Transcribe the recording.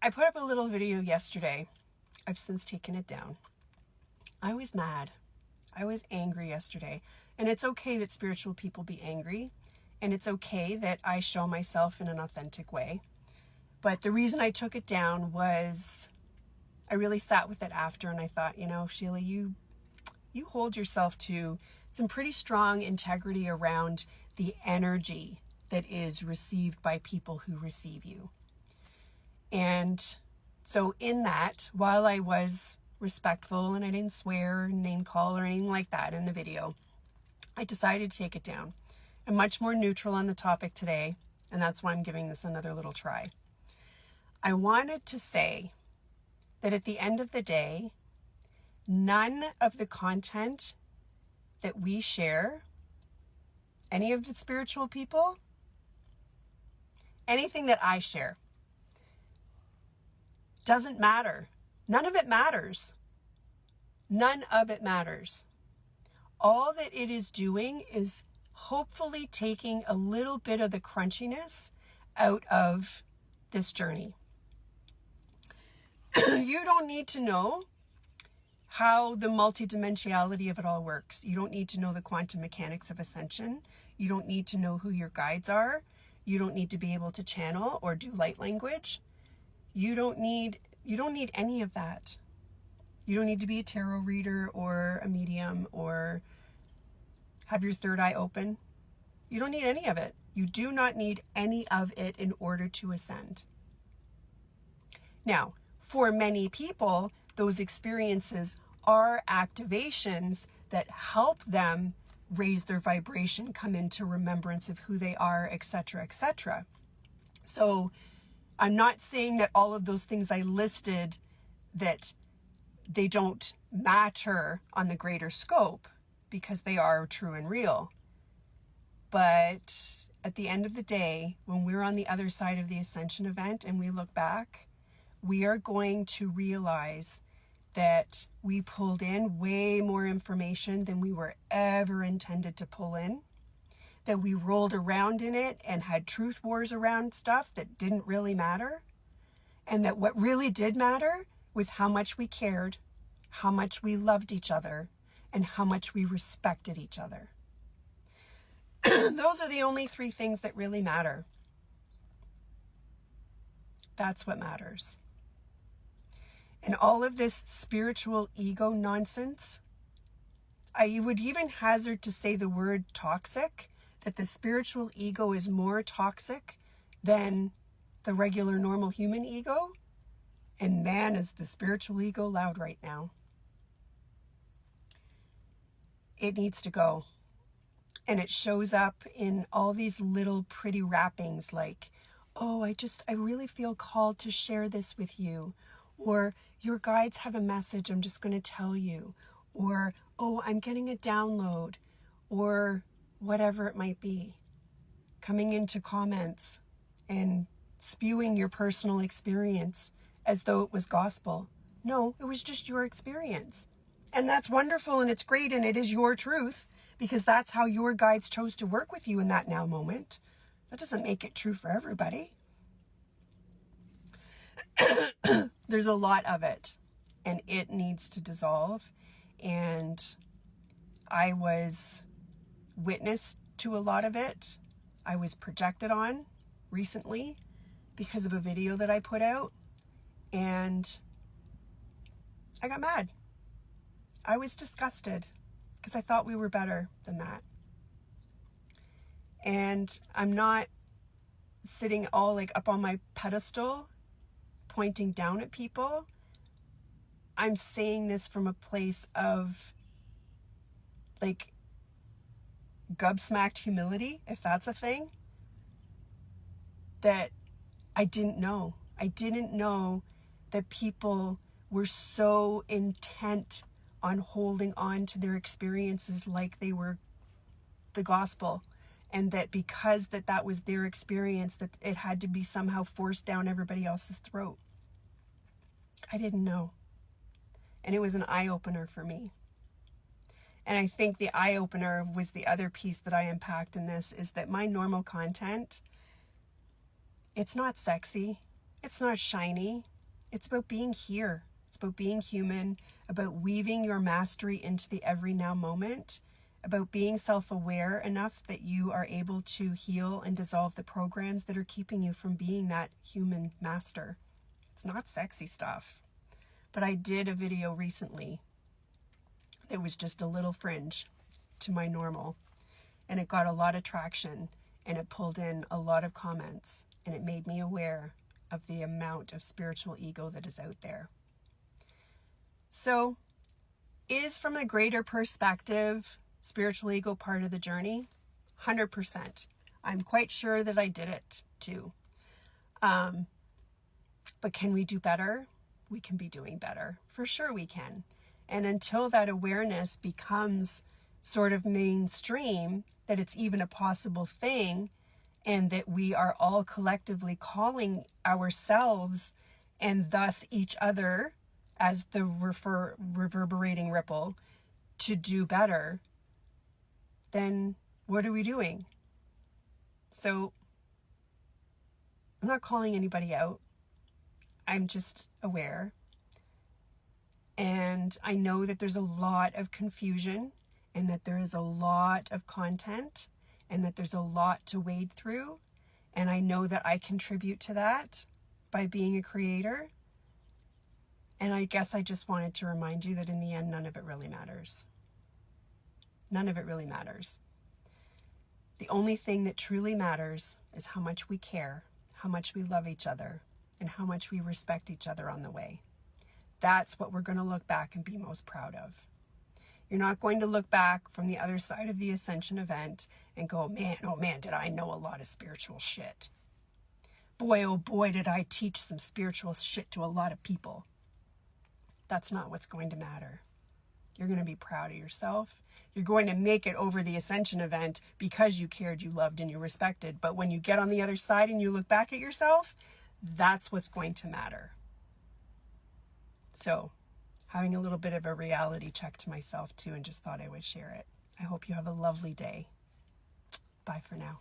I put up a little video yesterday. I've since taken it down. I was mad. I was angry yesterday. And it's okay that spiritual people be angry. And it's okay that I show myself in an authentic way. But the reason I took it down was I really sat with it after and I thought, Sheila, you hold yourself to some pretty strong integrity around the energy that is received by people who receive you. And so in that, while I was respectful and I didn't swear, name call or anything like that in the video, I decided to take it down. I'm much more neutral on the topic today, and that's why I'm giving this another little try. I wanted to say that at the end of the day, none of the content that we share, any of the spiritual people, anything that I share, doesn't matter. None of it matters. None of it matters. All that it is doing is hopefully taking a little bit of the crunchiness out of this journey. You don't need to know how the multidimensionality of it all works. You don't need to know the quantum mechanics of ascension. You don't need to know who your guides are. You don't need to be able to channel or do light language. You don't need any of that. You don't need to be a tarot reader or a medium or have your third eye open. You don't need any of it. You do not need any of it in order to ascend. Now, for many people, those experiences are activations that help them raise their vibration, come into remembrance of who they are, etc., etc. So I'm not saying that all of those things I listed, that they don't matter on the greater scope, because they are true and real. But at the end of the day, when we're on the other side of the ascension event and we look back, we are going to realize that we pulled in way more information than we were ever intended to pull in, that we rolled around in it and had truth wars around stuff that didn't really matter, and that what really did matter was how much we cared, how much we loved each other, and how much we respected each other. Those are the only three things that really matter. That's what matters. And all of this spiritual ego nonsense, I would even hazard to say the word toxic, that the spiritual ego is more toxic than the regular normal human ego. And man, is the spiritual ego loud right now. It needs to go. And it shows up in all these little pretty wrappings like, oh, I really feel called to share this with you. Or your guides have a message, I'm just going to tell you. Or, oh, I'm getting a download. Or whatever it might be. Coming into comments and spewing your personal experience as though it was gospel. No, it was just your experience. And that's wonderful and it's great and it is your truth because that's how your guides chose to work with you in that now moment. That doesn't make it true for everybody. There's a lot of it and it needs to dissolve. And I was witness to a lot of it. I was projected on recently because of a video that I put out. And I got mad. I was disgusted because I thought we were better than that. And I'm not sitting all like up on my pedestal pointing down at people. I'm saying this from a place of like gobsmacked humility, if that's a thing, that I didn't know. I didn't know that people were so intent on holding on to their experiences like they were the gospel, and that because that was their experience, that it had to be somehow forced down everybody else's throat. I didn't know. And it was an eye-opener for me. And I think the eye-opener was the other piece that I unpacked in this, is that my normal content, it's not sexy, it's not shiny, It's about being here. It's about being human, about weaving your mastery into the every now moment, about being self-aware enough that you are able to heal and dissolve the programs that are keeping you from being that human master. It's not sexy stuff. But I did a video recently that was just a little fringe to my normal, and it got a lot of traction, and it pulled in a lot of comments, and it made me aware of the amount of spiritual ego that is out there. So, is from the greater perspective spiritual ego part of the journey? 100%. I'm quite sure that I did it too. But can we do better? We can be doing better. For sure we can. And until that awareness becomes sort of mainstream, that it's even a possible thing, and that we are all collectively calling ourselves and thus each other as the reverberating ripple to do better, then what are we doing? So I'm not calling anybody out. I'm just aware. And I know that there's a lot of confusion, and that there is a lot of content, and that there's a lot to wade through. And I know that I contribute to that by being a creator. And I guess I just wanted to remind you that in the end, none of it really matters. None of it really matters. The only thing that truly matters is how much we care, how much we love each other, and how much we respect each other on the way. That's what we're going to look back and be most proud of. You're not going to look back from the other side of the ascension event and go, man, oh man, did I know a lot of spiritual shit. Boy, oh boy, did I teach some spiritual shit to a lot of people. That's not what's going to matter. You're going to be proud of yourself. You're going to make it over the ascension event because you cared, you loved, and you respected. But when you get on the other side and you look back at yourself, that's what's going to matter. So, having a little bit of a reality check to myself too, and just thought I would share it. I hope you have a lovely day. Bye for now.